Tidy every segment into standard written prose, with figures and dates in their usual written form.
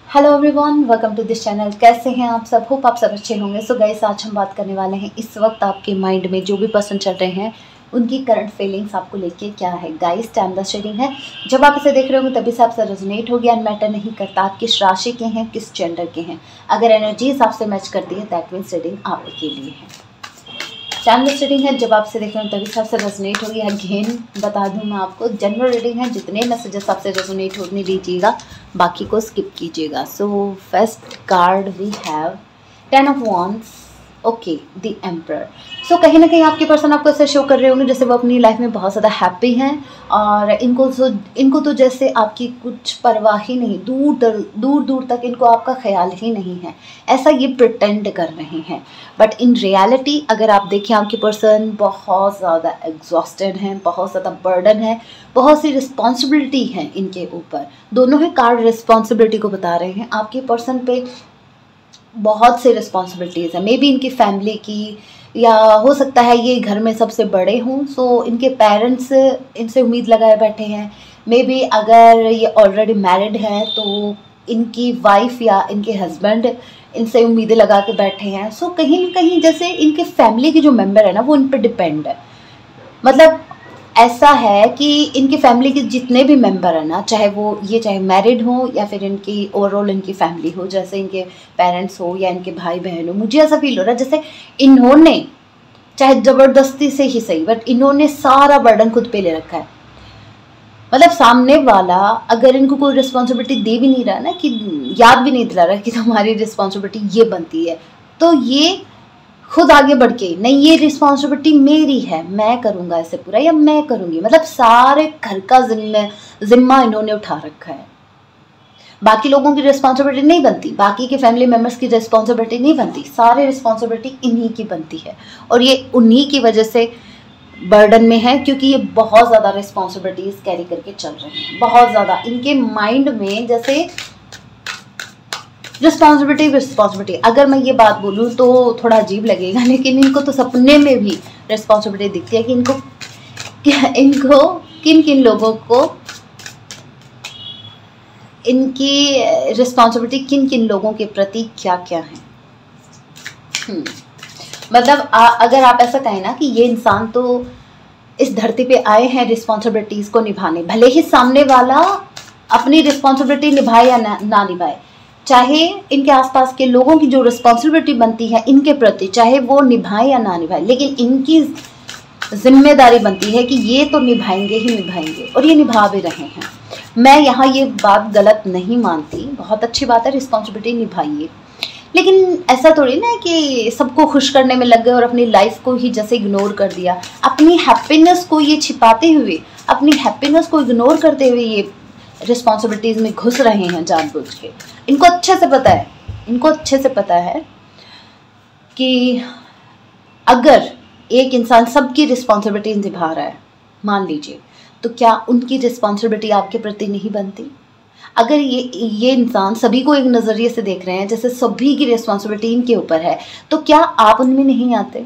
Hello everyone, welcome to this channel. कैसे हैं आप सब? होप आप सब अच्छे होंगे। सो गाइस, आज हम बात करने वाले हैं इस वक्त आपके माइंड में जो भी पर्सन चल रहे हैं उनकी करंट फीलिंग्स आपको लेके क्या है। गाइस, टाइमलेस रीडिंग है। जब आप इसे देख रहे होंगे तभी से आपसे रेजोनेट हो गया। एंड मैटर नहीं करता आप किस राशि के हैं, किस जेंडर के हैं। अगर एनर्जीज आपसे मैच करती है दैट मीन्स रीडिंग आपके लिए है। टाइमलेस रीडिंग है। जब आपसे देख रहे हो तभी से आपसे रेजोनेट होगी। अगेन बता दूं मैं आपको, जनरल रीडिंग है। जितने मैसेजेस आपसे रेजोनेट होने दीजिएगा, बाकी को स्किप कीजिएगा। So first card we have 10 of wands। Okay, the emperor. So कहीं ना कहीं आपके पर्सन आपको ऐसे शो कर रहे होंगे जैसे वो अपनी लाइफ में बहुत ज़्यादा हैप्पी हैं और इनको तो जैसे आपकी कुछ परवाह ही नहीं, दूर दूर तक इनको आपका ख्याल ही नहीं है, ऐसा ये प्रिटेंड कर रहे हैं। बट इन रियलिटी अगर आप देखें, आपके पर्सन बहुत ज़्यादा एग्जॉस्टेड हैं, बहुत ज़्यादा बर्डन है, बहुत सी रिस्पॉन्सिबिलिटी है इनके ऊपर। दोनों ही कार्ड रिस्पॉन्सिबिलिटी को बता रहे हैं। आपके पर्सन पे बहुत से रिस्पॉन्सिबिलिटीज़ हैं, मे बी इनकी फैमिली की, या हो सकता है ये घर में सबसे बड़े हों। सो इनके पेरेंट्स इनसे उम्मीद लगाए बैठे हैं। मे बी अगर ये ऑलरेडी मैरिड हैं तो इनकी वाइफ या इनके हस्बैंड इनसे उम्मीदें लगा के बैठे हैं। सो कहीं ना कहीं जैसे इनके फैमिली के जो मेंबर है ना, वो इन पर डिपेंड है। मतलब ऐसा है कि इनकी फैमिली के जितने भी मेंबर हैं ना, चाहे मैरिड हो या फिर इनकी ओवरऑल इनकी फैमिली हो, जैसे इनके पेरेंट्स हो या इनके भाई बहन हो, मुझे ऐसा फील हो रहा है जैसे इन्होंने, चाहे ज़बरदस्ती से ही सही, बट इन्होंने सारा बर्डन खुद पे ले रखा है। मतलब सामने वाला अगर इनको कोई रिस्पॉन्सिबिलिटी दे भी नहीं रहा ना, कि याद भी नहीं दिला रहा कि तुम्हारी रिस्पॉन्सिबिलिटी ये बनती है, तो ये खुद आगे बढ़ के, नहीं ये रिस्पॉन्सिबिलिटी मेरी है, मैं करूँगा इसे पूरा, या मैं करूँगी। मतलब सारे घर का जिम्मा इन्होंने उठा रखा है। बाकी लोगों की रिस्पॉन्सिबिलिटी नहीं बनती, बाकी के फैमिली मेम्बर्स की रिस्पॉन्सिबिलिटी नहीं बनती, सारी रिस्पॉन्सिबिलिटी इन्हीं की बनती है। और ये उन्हीं की वजह से बर्डन में है, क्योंकि ये बहुत ज़्यादा रिस्पॉन्सिबिलिटीज़ कैरी करके चल रहे हैं। बहुत ज़्यादा इनके माइंड में जैसे रिस्पॉन्सिबिलिटी। अगर मैं ये बात बोलूँ तो थोड़ा अजीब लगेगा, लेकिन इनको तो सपने में भी रिस्पॉन्सिबिलिटी दिखती है कि इनको किन किन लोगों को, इनकी रिस्पॉन्सिबिलिटी किन किन लोगों के प्रति क्या क्या है। मतलब अगर आप ऐसा कहें ना कि ये इंसान तो इस धरती पे आए हैं रिस्पॉन्सिबिलिटीज़ को निभाने, भले ही सामने वाला अपनी रिस्पॉन्सिबिलिटी निभाए या ना निभाए, चाहे इनके आसपास के लोगों की जो रिस्पॉन्सिबिलिटी बनती है इनके प्रति, चाहे वो निभाए या ना निभाए, लेकिन इनकी जिम्मेदारी बनती है कि ये तो निभाएंगे ही निभाएंगे, और ये निभा भी रहे हैं। मैं यहाँ ये बात गलत नहीं मानती, बहुत अच्छी बात है, रिस्पॉन्सिबिलिटी निभाइए, लेकिन ऐसा थोड़ी ना है कि सबको खुश करने में लग गए और अपनी लाइफ को ही जैसे इग्नोर कर दिया। अपनी हैप्पीनेस को ये छिपाते हुए, अपनी हैप्पीनेस को इग्नोर करते हुए ये रिस्पॉन्सिबिलिटीज़ में घुस रहे हैं जानबूझ के। इनको अच्छे से पता है कि अगर एक इंसान सबकी रिस्पॉन्सिबिलिटी निभा रहा है, मान लीजिए, तो क्या उनकी रिस्पॉन्सिबिलिटी आपके प्रति नहीं बनती? अगर ये इंसान सभी को एक नज़रिए से देख रहे हैं जैसे सभी की रिस्पॉन्सिबिलिटी इनके ऊपर है, तो क्या आप उनमें नहीं आते?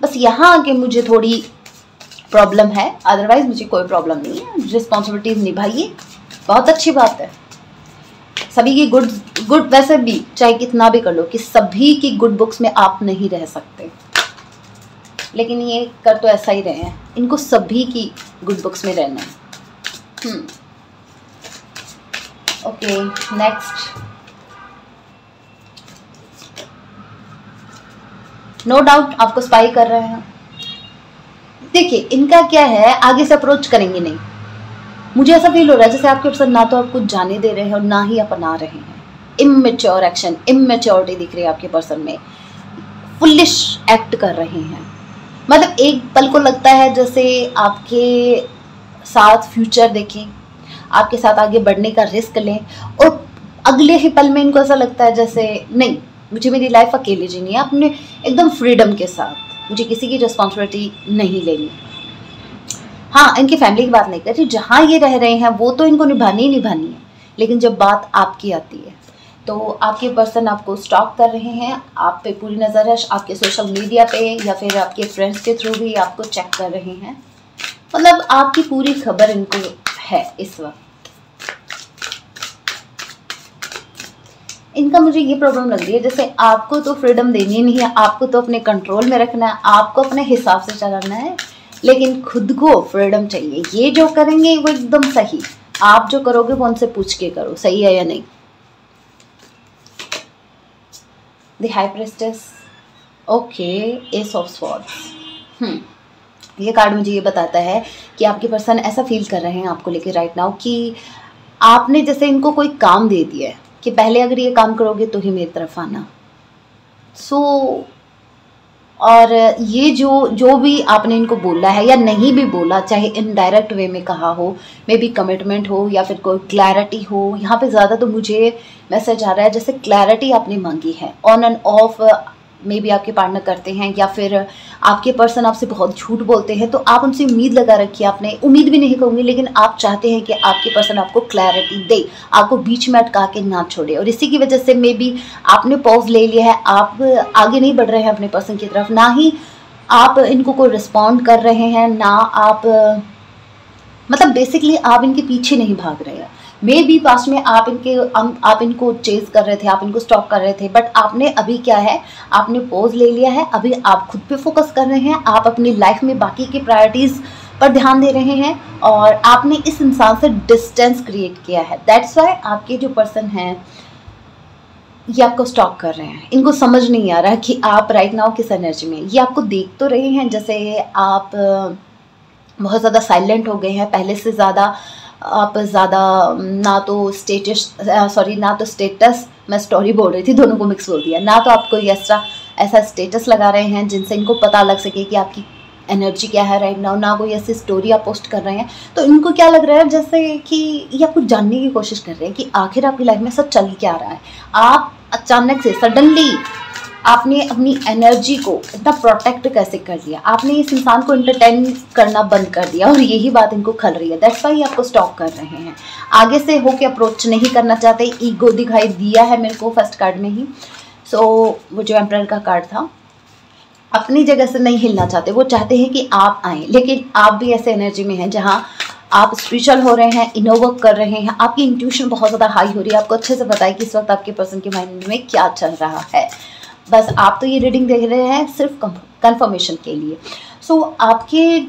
बस यहाँ आके मुझे थोड़ी प्रॉब्लम है, अदरवाइज मुझे कोई प्रॉब्लम नहीं है। रिस्पॉन्सिबिलिटीज निभाइए, बहुत अच्छी बात है। सभी की गुड वैसे भी चाहे कितना भी कर लो कि सभी की गुड बुक्स में आप नहीं रह सकते, लेकिन ये कर तो ऐसा ही रहे हैं, इनको सभी की गुड बुक्स में रहना है। Okay, next. नो डाउट आपको स्पाई कर रहे हैं। देखिए इनका क्या है, आगे से अप्रोच करेंगे नहीं। मुझे ऐसा फील हो रहा है जैसे आपके पर्सन ना तो आप कुछ जाने दे रहे हैं और ना ही अपना रहे हैं। इमेच्योर एक्शन, इमेच्योरिटी दिख रही है आपके पर्सन में, फुलिश एक्ट कर रहे हैं। मतलब एक पल को लगता है जैसे आपके साथ फ्यूचर देखें, आपके साथ आगे बढ़ने का रिस्क लें, और अगले ही पल में इनको ऐसा लगता है जैसे नहीं, मुझे मेरी लाइफ अकेले जीनी है, अपने एकदम फ्रीडम के साथ, मुझे किसी की रिस्पॉन्सिबिलिटी नहीं लेनी। हाँ, इनकी फैमिली की बात नहीं कर रही, जहाँ ये रह रहे हैं वो तो इनको निभानी ही निभानी है, लेकिन जब बात आपकी आती है तो आपके पर्सन आपको स्टॉक कर रहे हैं, आप पे पूरी नज़र है, आपके सोशल मीडिया पे या फिर आपके फ्रेंड्स के थ्रू भी आपको चेक कर रहे हैं। मतलब आपकी पूरी खबर इनको है इस वक्त। इनका मुझे ये प्रॉब्लम लग रही है, जैसे आपको तो फ्रीडम देनी नहीं है, आपको तो अपने कंट्रोल में रखना है, आपको अपने हिसाब से चलाना है, लेकिन खुद को फ्रीडम चाहिए। ये जो करेंगे वो एकदम सही, आप जो करोगे वो उनसे पूछ के करो सही है या नहीं। The high priestess, okay, S of swords. ये कार्ड मुझे ये बताता है कि आपके पर्सन ऐसा फील कर रहे हैं आपको लेके राइट नाउ कि आपने जैसे इनको कोई काम दे दिया है कि पहले अगर ये काम करोगे तो ही मेरी तरफ आना। और ये जो भी आपने इनको बोला है या नहीं भी बोला, चाहे इनडायरेक्ट वे में कहा हो, मे बी कमिटमेंट हो या फिर कोई क्लैरिटी हो, यहाँ पे ज़्यादा तो मुझे मैसेज आ रहा है जैसे क्लैरिटी आपने मांगी है। On end of may be आपके पार्टनर करते हैं या फिर आपके पर्सन आपसे बहुत झूठ बोलते हैं, तो आप उनसे उम्मीद लगा रखी है। आपने उम्मीद भी नहीं कहूँगी, लेकिन आप चाहते हैं कि आपके पर्सन आपको क्लैरिटी दे, आपको बीच में अटका के ना छोड़े, और इसी की वजह से मे बी आपने पॉज ले लिया है, आप आगे नहीं बढ़ रहे हैं अपने पर्सन की तरफ, ना ही आप इनको कोई रिस्पॉन्ड कर रहे हैं, ना आप मतलब बेसिकली आप इनके पीछे नहीं भाग रहे हैं। मे बी पास्ट में आप इनको चेज कर रहे थे, आप इनको स्टॉक कर रहे थे, बट आपने अभी क्या है, आपने पोज ले लिया है। अभी आप खुद पे फोकस कर रहे हैं, आप अपनी लाइफ में बाकी की प्रायोरिटीज़ पर ध्यान दे रहे हैं, और आपने इस इंसान से डिस्टेंस क्रिएट किया है। दैट्स वाई आपके जो पर्सन हैं ये आपको स्टॉक कर रहे हैं। इनको समझ नहीं आ रहा कि आप राइट नाउ किस एनर्जी में। ये आपको देख तो रहे हैं जैसे आप बहुत ज़्यादा साइलेंट हो गए हैं, पहले से ज़्यादा आप ज़्यादा ना तो स्टेटस, मैं स्टोरी बोल रही थी, दोनों को मिक्स बोल दिया, ना तो आप कोई ऐसा स्टेटस लगा रहे हैं जिनसे इनको पता लग सके कि आपकी एनर्जी क्या है राइट नाउ, ना कोई ऐसी स्टोरी आप पोस्ट कर रहे हैं। तो इनको क्या लग रहा है जैसे कि ये आपको जानने की कोशिश कर रहे हैं कि आखिर आपकी लाइफ में सब चल क्या रहा है। आप अचानक से सडनली आपने अपनी एनर्जी को इतना प्रोटेक्ट कैसे कर लिया, आपने इस इंसान को एंटरटेन करना बंद कर दिया, और यही बात इनको खल रही है। दैट्स वाई आपको स्टॉक कर रहे हैं, आगे से होके अप्रोच नहीं करना चाहते। ईगो दिखाई दिया है मेरे को फर्स्ट कार्ड में ही। वो जो एम्परर का कार्ड था, अपनी जगह से नहीं हिलना चाहते, वो चाहते हैं कि आप आएँ, लेकिन आप भी ऐसे एनर्जी में हैं जहाँ आप स्पिरिचुअल हो रहे हैं, इनर वर्क कर रहे हैं, आपकी इंट्यूशन बहुत ज़्यादा हाई हो रही है, आपको अच्छे से पता है कि इस वक्त आपके पर्सन के माइंड में क्या चल रहा है। बस आप तो ये रीडिंग देख रहे हैं सिर्फ कंफर्मेशन के लिए। आपके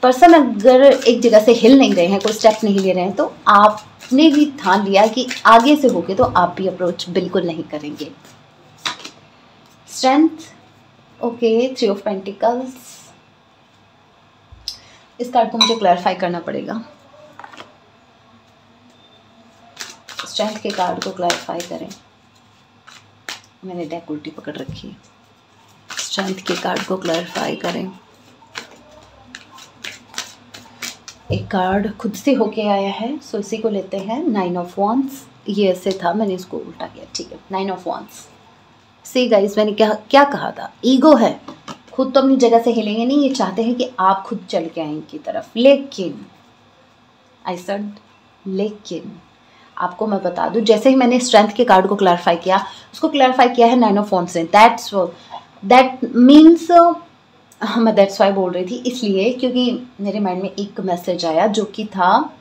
पर्सन अगर एक जगह से हिल नहीं रहे हैं, कोई स्टेप नहीं ले रहे हैं, तो आपने भी ठान लिया कि आगे से होके तो आप भी अप्रोच बिल्कुल नहीं करेंगे। Strength, okay, 3 of pentacles. इस कार्ड को मुझे क्लैरिफाई करना पड़ेगा। स्ट्रेंथ के कार्ड को क्लैरिफाई करें। मैंने डेक उल्टी पकड़ रखी है। स्ट्रेंथ के कार्ड को क्लैरिफाई करें। एक कार्ड खुद से होके आया है, सो इसी को लेते हैं। 9 ऑफ वांड्स, ये ऐसे था, मैंने इसको उल्टा किया, ठीक है। 9 ऑफ वांड्स। सी गाइस, मैंने क्या कहा था, ईगो है, खुद तो अपनी जगह से हिलेंगे नहीं, ये चाहते हैं कि आप खुद चल के आए इनकी तरफ। लेकिन लेकिन आपको मैं बता दूं, जैसे ही मैंने स्ट्रेंथ के कार्ड को क्लैरिफाई किया, उसको क्लैरिफाई किया है 9 ऑफ वांड्स से। दैट मीन्स मैं दैट्स वाई बोल रही थी, इसलिए क्योंकि मेरे माइंड में एक मैसेज आया जो कि था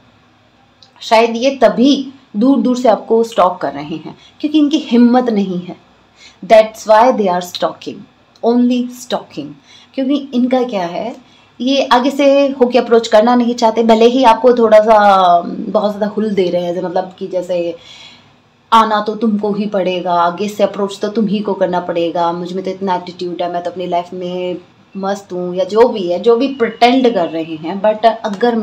शायद ये तभी दूर दूर से आपको स्टॉक कर रहे हैं क्योंकि इनकी हिम्मत नहीं है। That's why they are stalking, only stalking. क्योंकि इनका क्या है, ये आगे से होके अप्रोच करना नहीं चाहते, भले ही आपको थोड़ा सा बहुत ज़्यादा हुल दे रहे हैं, मतलब कि जैसे आना तो तुमको ही पड़ेगा, आगे से अप्रोच तो तुम ही को करना पड़ेगा, मुझ में तो इतना एटीट्यूड है, मैं तो अपनी लाइफ में मस्त हूँ, या जो भी है, जो भी प्रिटेंड कर रहे हैं। बट अगर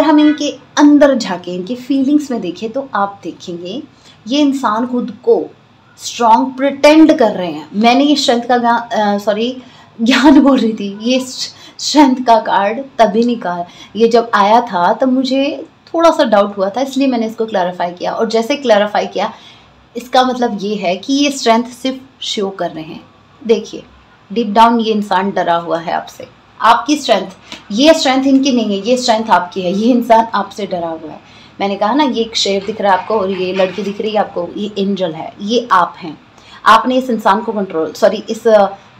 हम इनके अंदर झाँके, इनकी फीलिंग्स में देखें, तो आप देखेंगे ये इंसान खुद को स्ट्रॉन्ग प्रिटेंड कर रहे हैं। मैंने ये स्ट्रेंथ का ज्ञान बोल रही थी, ये स्ट्रेंथ का कार्ड तभी निकाल, ये जब आया था तब मुझे थोड़ा सा डाउट हुआ था, इसलिए मैंने इसको क्लैरिफाई किया। और जैसे क्लैरिफाई किया, इसका मतलब ये है कि ये स्ट्रेंथ सिर्फ शो कर रहे हैं। देखिए, डीप डाउन ये इंसान डरा हुआ है आपसे, आपकी स्ट्रेंथ, ये स्ट्रेंथ इनकी नहीं है, ये स्ट्रेंथ आपकी है। ये इंसान आपसे डरा हुआ है। मैंने कहा ना, ये एक शेर दिख रहा है आपको और ये लड़की दिख रही है आपको, ये एंजल है, ये आप हैं। आपने इस इंसान को इस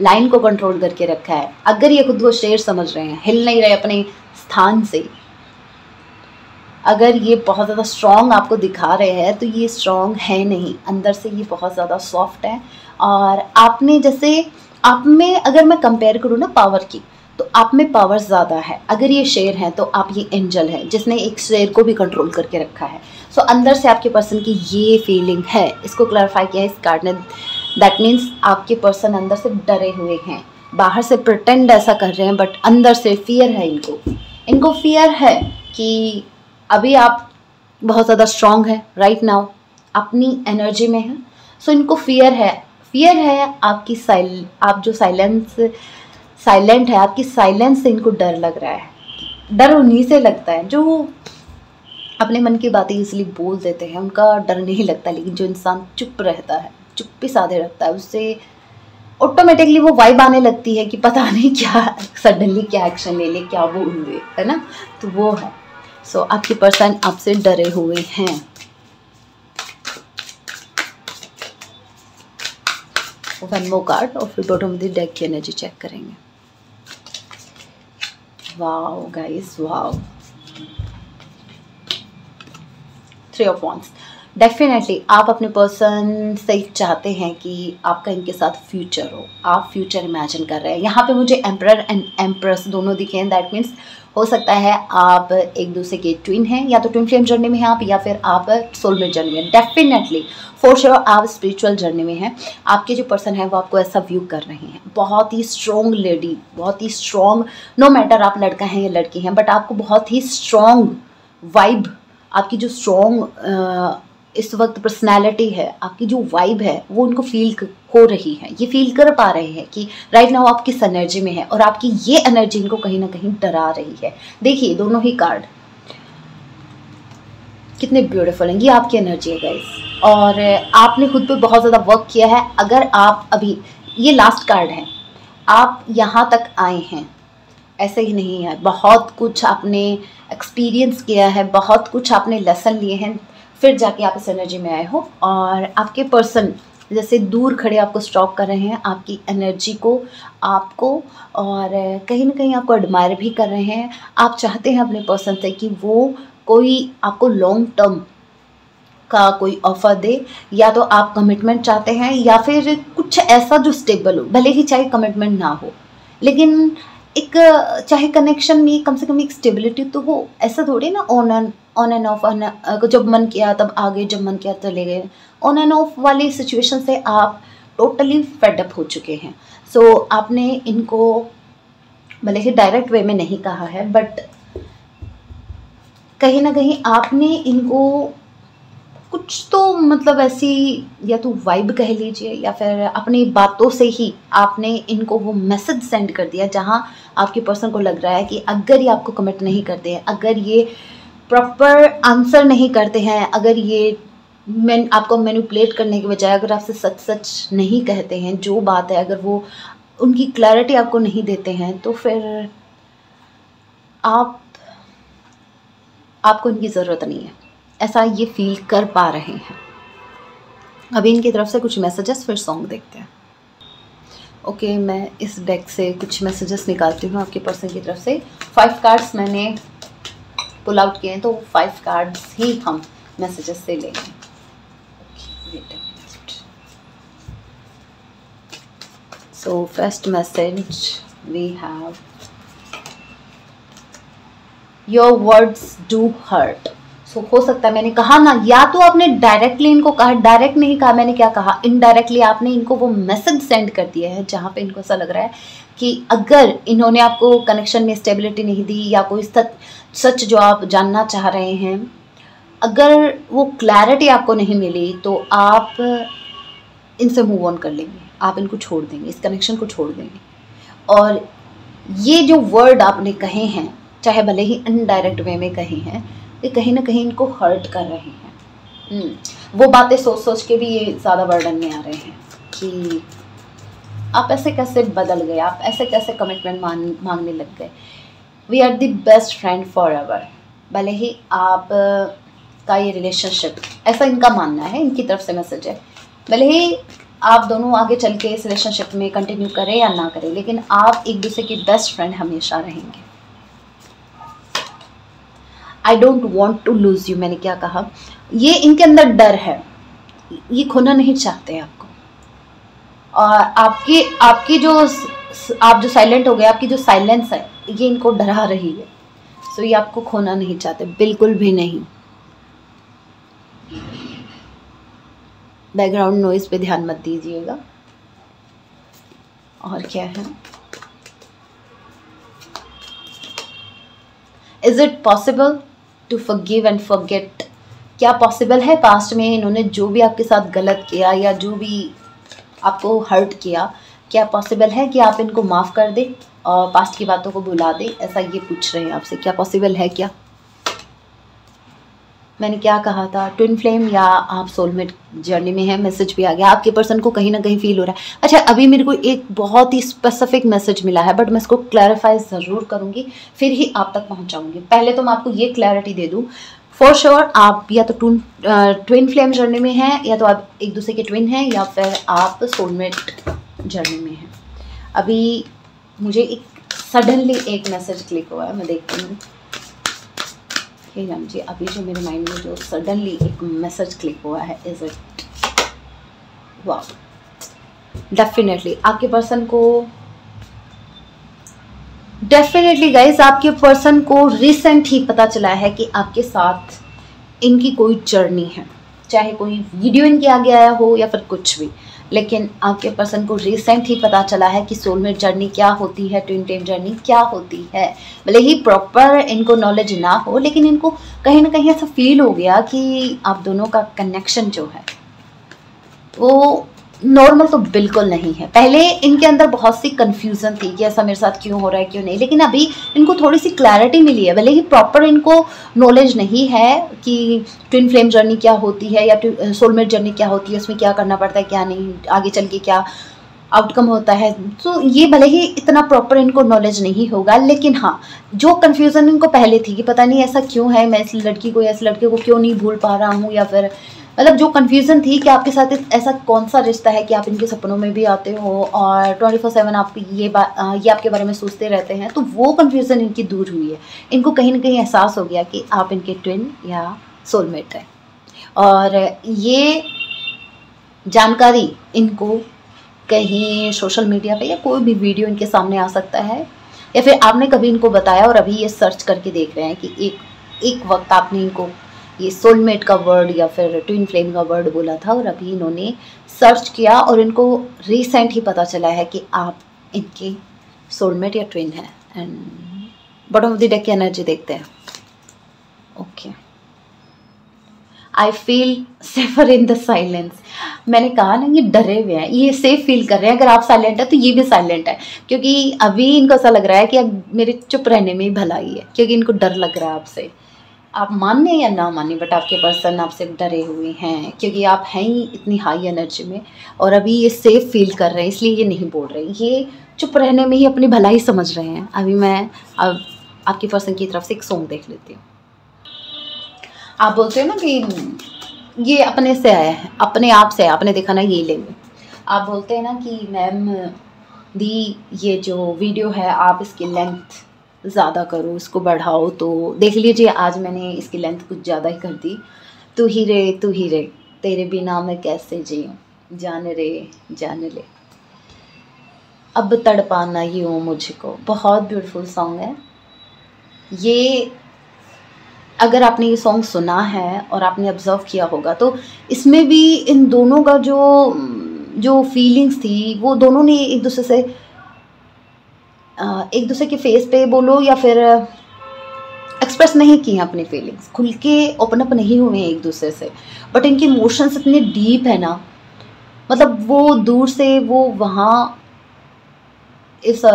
लाइन को कंट्रोल करके रखा है। अगर ये खुद को शेर समझ रहे हैं, हिल नहीं रहे अपने स्थान से, अगर ये बहुत ज़्यादा स्ट्रॉन्ग आपको दिखा रहे हैं तो ये स्ट्रॉन्ग है नहीं, अंदर से ये बहुत ज़्यादा सॉफ्ट है। और आपने जैसे आप में अगर मैं कंपेयर करूँ ना पावर की, तो आप में पावर ज़्यादा है। अगर ये शेर है तो आप ये एंजल है जिसने एक शेर को भी कंट्रोल करके रखा है। सो अंदर से आपके पर्सन की ये फीलिंग है, इसको क्लैरिफाई किया है इस कार्ड ने। दैट मीन्स आपके पर्सन अंदर से डरे हुए हैं, बाहर से प्रिटेंड ऐसा कर रहे हैं बट अंदर से फियर है इनको फियर है कि अभी आप बहुत ज़्यादा स्ट्रॉन्ग है राइट नाउ, अपनी एनर्जी में है। सो इनको फियर है आपकी आप जो साइलेंट है, आपकी साइलेंस से इनको डर लग रहा है। डर उन्हीं से लगता है जो अपने मन की बातें इसलिए बोल देते हैं, उनका डर नहीं लगता। लेकिन जो इंसान चुप रहता है, चुप्पी साधे रखता है, उससे ऑटोमेटिकली वो वाइब आने लगती है कि पता नहीं क्या सडनली क्या एक्शन ले ले, क्या बोल दे, है ना। तो वो है। सो आपके पर्सन आपसे डरे हुए हैं। वन मोर कार्ड और फिर बॉटम ऑफ द डेक की एनर्जी चेक करेंगे। Wow guys, wow. 3 of wands. Definitely आप अपने पर्सन से चाहते हैं कि आपका इनके साथ फ्यूचर हो, आप फ्यूचर इमेजिन कर रहे हैं। यहाँ पे मुझे एम्परर एंड एम्प्रेस दोनों दिखे हैं। दैट मीन्स हो सकता है आप एक दूसरे के ट्विन हैं, या तो ट्विन फ्लेम जर्नी में हैं आप, या फिर आप सोलमेट जर्नी में। डेफिनेटली फॉर श्योर आप स्पिरिचुअल जर्नी में हैं। आपके जो पर्सन है वो आपको ऐसा व्यू कर रहे हैं, बहुत ही स्ट्रॉन्ग लेडी, बहुत ही स्ट्रॉन्ग, नो मैटर आप लड़का हैं या लड़की हैं, बट आपको बहुत ही स्ट्रॉन्ग वाइब, आपकी जो स्ट्रॉन्ग इस वक्त पर्सनैलिटी है, आपकी जो वाइब है वो उनको फील हो रही है। ये फील कर पा रहे हैं कि राइट नाउ आप किस एनर्जी में है, और आपकी ये एनर्जी इनको कहीं ना कहीं डरा रही है। देखिए दोनों ही कार्ड कितने ब्यूटीफुल हैं। ये आपकी एनर्जी है गाइस, और आपने खुद पे बहुत ज़्यादा वर्क किया है। अगर आप अभी, ये लास्ट कार्ड है, आप यहाँ तक आए हैं ऐसे ही नहीं है, बहुत कुछ आपने एक्सपीरियंस किया है, बहुत कुछ आपने लेसन लिए हैं, फिर जाके आप इस एनर्जी में आए हो। और आपके पर्सन जैसे दूर खड़े आपको स्टॉक कर रहे हैं, आपकी एनर्जी को, आपको, और कहीं ना कहीं आपको एडमायर भी कर रहे हैं। आप चाहते हैं अपने पर्सन से कि वो कोई आपको लॉन्ग टर्म का कोई ऑफर दे, या तो आप कमिटमेंट चाहते हैं, या फिर कुछ ऐसा जो स्टेबल हो, भले ही चाहे कमिटमेंट ना हो, लेकिन एक चाहे कनेक्शन में कम से कम एक स्टेबिलिटी तो हो। ऐसा थोड़ी ना ऑन एंड ऑफ, जब मन किया तब आ गए, जब मन किया चले गए। ऑन एंड ऑफ वाली सिचुएशन से आप टोटली फेड अप हो चुके हैं। सो आपने इनको भले ही डायरेक्ट वे में नहीं कहा है, बट कहीं ना कहीं आपने इनको कुछ तो मतलब ऐसी, या तो वाइब कह लीजिए, या फिर अपनी बातों से ही आपने इनको वो मैसेज सेंड कर दिया जहां आपके पर्सन को लग रहा है कि अगर ये आपको कमिट नहीं करते हैं, अगर ये प्रॉपर आंसर नहीं करते हैं, अगर ये आपको मैनिपुलेट करने के बजाय अगर आपसे सच सच नहीं कहते हैं जो बात है, अगर वो उनकी क्लैरिटी आपको नहीं देते हैं, तो फिर आपको इनकी ज़रूरत नहीं है, ऐसा ये फील कर पा रहे हैं। अभी इनकी तरफ से कुछ मैसेजेस, फिर सॉन्ग देखते हैं। ओके, मैं इस डेक से कुछ मैसेजेस निकालती हूँ आपके पर्सन की तरफ से। 5 कार्ड्स मैंने पुल आउट किए हैं, तो 5 कार्ड्स ही हम मैसेजेस से लेंगे। So first message we have, your words do hurt. So हो सकता है मैंने कहा ना, या तो आपने डायरेक्टली इनको कहा, डायरेक्ट नहीं कहा, मैंने क्या कहा, इनडायरेक्टली आपने इनको वो मैसेज सेंड कर दिया है जहाँ पे इनको ऐसा लग रहा है कि अगर इन्होंने आपको कनेक्शन में स्टेबिलिटी नहीं दी, या कोई सच जो आप जानना चाह रहे हैं, अगर वो क्लैरिटी आपको नहीं मिली, तो आप इनसे मूव ऑन कर लेंगे, आप इनको छोड़ देंगे, इस कनेक्शन को छोड़ देंगे। और ये जो वर्ड आपने कहे हैं, चाहे भले ही इनडायरेक्ट वे में कहे हैं, ये कहीं ना कहीं इनको हर्ट कर रहे हैं। वो बातें सोच सोच के भी ये ज़्यादा बर्डन में आ रहे हैं कि आप ऐसे कैसे बदल गए, आप ऐसे कैसे कमिटमेंट मांगने लग गए। We are the best friend forever. भले ही आप का ये रिलेशनशिप, ऐसा इनका मानना है, इनकी तरफ से मैसेज है, भले ही आप दोनों आगे चल के इस रिलेशनशिप में कंटिन्यू करें या ना करें, लेकिन आप एक दूसरे के बेस्ट फ्रेंड हमेशा रहेंगे। I don't want to lose you, मैंने क्या कहा, ये इनके अंदर डर है, ये खोना नहीं चाहते आपको। और आपकी जो आप जो साइलेंट हो गए, आपकी जो साइलेंस है ये इनको डरा रही है। सो ये आपको खोना नहीं चाहते, बिल्कुल भी नहीं। बैकग्राउंड नॉइज पे ध्यान मत दीजिएगा। और क्या है, is it possible to forgive and forget? क्या पॉसिबल है पास्ट में इन्होंने जो भी आपके साथ गलत किया या जो भी आपको हर्ट किया, क्या पॉसिबल है कि आप इनको माफ़ कर दें और पास्ट की बातों को भुला दें? ऐसा ये पूछ रहे हैं आपसे, क्या पॉसिबल है क्या? मैंने क्या कहा था, ट्विन फ्लेम या आप सोलमेट जर्नी में है, मैसेज भी आ गया। आपके पर्सन को कहीं ना कहीं फील हो रहा है। अच्छा, अभी मेरे को एक बहुत ही स्पेसिफिक मैसेज मिला है, बट मैं इसको क्लैरिफाई ज़रूर करूँगी, फिर ही आप तक पहुँचाऊँगी। पहले तो मैं आपको ये क्लैरिटी दे दूँ, फॉर श्योर आप या तो ट्विन फ्लेम जर्नी में हैं, या तो आप एक दूसरे के ट्विन हैं, या फिर आप सोलमेट जर्नी में हैं। अभी मुझे एक सडनली एक मैसेज क्लिक हुआ है, मैं देखती हूँ। हे राम जी, अभी जो मेरे माइंड में जो सडनली एक मैसेज क्लिक हुआ है, इज इट, वाह, डेफिनेटली आपके पर्सन को, डेफिनेटली गाइस आपके पर्सन को रिसेंट ही पता चला है कि आपके साथ इनकी कोई जर्नी है, चाहे कोई वीडियो इनके आगे आया हो या फिर कुछ भी, लेकिन आपके पर्सन को रिसेंट ही पता चला है कि सोलमेट जर्नी क्या होती है, ट्विन फ्लेम जर्नी क्या होती है। भले ही प्रॉपर इनको नॉलेज ना हो, लेकिन इनको कहीं ना कहीं ऐसा फील हो गया कि आप दोनों का कनेक्शन जो है वो नॉर्मल तो बिल्कुल नहीं है। पहले इनके अंदर बहुत सी कन्फ्यूज़न थी कि ऐसा मेरे साथ क्यों हो रहा है, क्यों नहीं, लेकिन अभी इनको थोड़ी सी क्लैरिटी मिली है। भले ही प्रॉपर इनको नॉलेज नहीं है कि ट्विन फ्लेम जर्नी क्या होती है या सोलमेट जर्नी क्या होती है, उसमें क्या करना पड़ता है, क्या नहीं, आगे चल के क्या आउटकम होता है। तो ये भले ही इतना प्रॉपर इनको नॉलेज नहीं होगा, लेकिन हाँ, जो कन्फ्यूज़न इनको पहले थी कि पता नहीं ऐसा क्यों है, मैं इस लड़की को या इस लड़के को क्यों नहीं भूल पा रहा हूँ, या फिर मतलब जो कन्फ्यूज़न थी कि आपके साथ ऐसा कौन सा रिश्ता है कि आप इनके सपनों में भी आते हो और 24/7 आप ये आपके बारे में सोचते रहते हैं, तो वो कन्फ्यूज़न इनकी दूर हुई है। इनको कहीं ना कहीं एहसास हो गया कि आप इनके ट्विन या सोलमेट हैं, और ये जानकारी इनको कहीं सोशल मीडिया पे या कोई भी वीडियो इनके सामने आ सकता है, या फिर आपने कभी इनको बताया और अभी ये सर्च करके देख रहे हैं कि एक वक्त आपने इनको ये सोलमेट का वर्ड या फिर ट्विन फ्लेम का वर्ड बोला था, और अभी इन्होंने सर्च किया और इनको रिसेंट ही पता चला है कि आप इनके सोलमेट या ट्विन हैं। And bottom of the deck की एनर्जी देखते हैं। Okay, I feel safer in the silence. मैंने कहा ना, ये डरे हुए हैं, ये सेफ फील कर रहे हैं। अगर आप साइलेंट है तो ये भी साइलेंट है, क्योंकि अभी इनको ऐसा लग रहा है कि अब मेरे चुप रहने में ही भलाई है, क्योंकि इनको डर लग रहा है आपसे। आप माने या ना माने, बट आपके पर्सन आपसे डरे हुए हैं, क्योंकि आप हैं ही इतनी हाई एनर्जी में, और अभी ये सेफ फील कर रहे हैं, इसलिए ये नहीं बोल रहे, ये चुप रहने में ही अपनी भलाई समझ रहे हैं। अभी मैं अब आपके पर्सन की तरफ से एक सॉन्ग देख लेती हूँ। आप बोलते हो ना कि ये अपने से आया है, अपने आप से, आपने देखा ना, ये लेंगे। आप बोलते हैं ना कि मैम दी, ये जो वीडियो है आप इसकी लेंथ ज़्यादा करो, इसको बढ़ाओ, तो देख लीजिए आज मैंने इसकी लेंथ कुछ ज़्यादा ही कर दी। तू ही रे तेरे बिना मैं कैसे जीऊँ, जान ले अब तड़पाना यूँ मुझको। बहुत ब्यूटीफुल सॉन्ग है ये। अगर आपने ये सॉन्ग सुना है और आपने ऑब्जर्व किया होगा, तो इसमें भी इन दोनों का जो फीलिंग्स थी, वो दोनों ने एक दूसरे के फेस पे बोलो या फिर एक्सप्रेस नहीं की हैं अपनी फीलिंग्स, खुल के ओपन अप नहीं हुए हैं एक दूसरे से, बट इनके इमोशंस इतने डीप है ना, मतलब वो दूर से वो वहाँ इस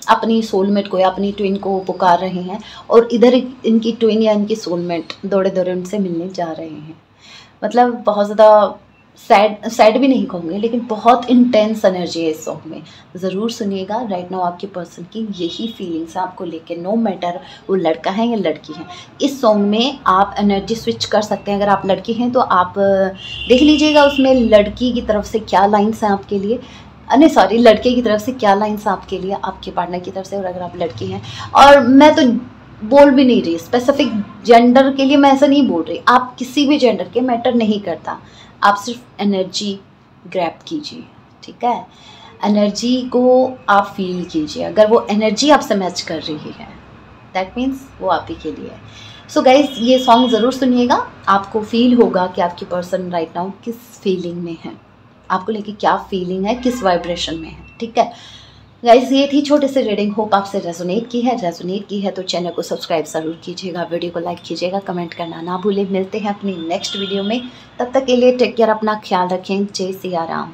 अपनी सोलमेट को या अपनी ट्विन को पुकार रहे हैं, और इधर इनकी ट्विन या इनकी सोलमेट दौड़े दौड़े उनसे मिलने जा रहे हैं। मतलब बहुत ज़्यादा सैड भी नहीं कहूँगी, लेकिन बहुत इंटेंस एनर्जी है इस सॉन्ग में। ज़रूर सुनिएगा। राइट नाउ आपके पर्सन की यही फीलिंग्स है आपको लेके, नो मैटर वो लड़का है या लड़की है। इस सॉन्ग में आप एनर्जी स्विच कर सकते हैं। अगर आप लड़की हैं तो आप देख लीजिएगा उसमें लड़की की तरफ से क्या लाइन्स हैं आपके लिए, नहीं सॉरी, लड़के की तरफ से क्या लाइन्स आपके लिए, आपके पार्टनर की तरफ से। और अगर आप लड़की हैं, और मैं तो बोल भी नहीं रही, स्पेसिफिक जेंडर के लिए मैं ऐसा नहीं बोल रही, आप किसी भी जेंडर के, मैटर नहीं करता, आप सिर्फ एनर्जी ग्रैब कीजिए, ठीक है। एनर्जी को आप फील कीजिए, अगर वो एनर्जी आपसे मैच कर रही है दैट मीन्स वो आप ही के लिए है। सो गाइज ये सॉन्ग ज़रूर सुनिएगा, आपको फील होगा कि आपकी पर्सन राइट नाउ किस फीलिंग में है, आपको लेके क्या फीलिंग है, किस वाइब्रेशन में है, ठीक है। गाइज ये थी छोटे से रीडिंग, होप आपसे रेजोनेट की है तो चैनल को सब्सक्राइब ज़रूर कीजिएगा, वीडियो को लाइक कीजिएगा, कमेंट करना ना भूलें। मिलते हैं अपनी नेक्स्ट वीडियो में, तब तक के लिए टेक केयर, अपना ख्याल रखें। जय सिया राम।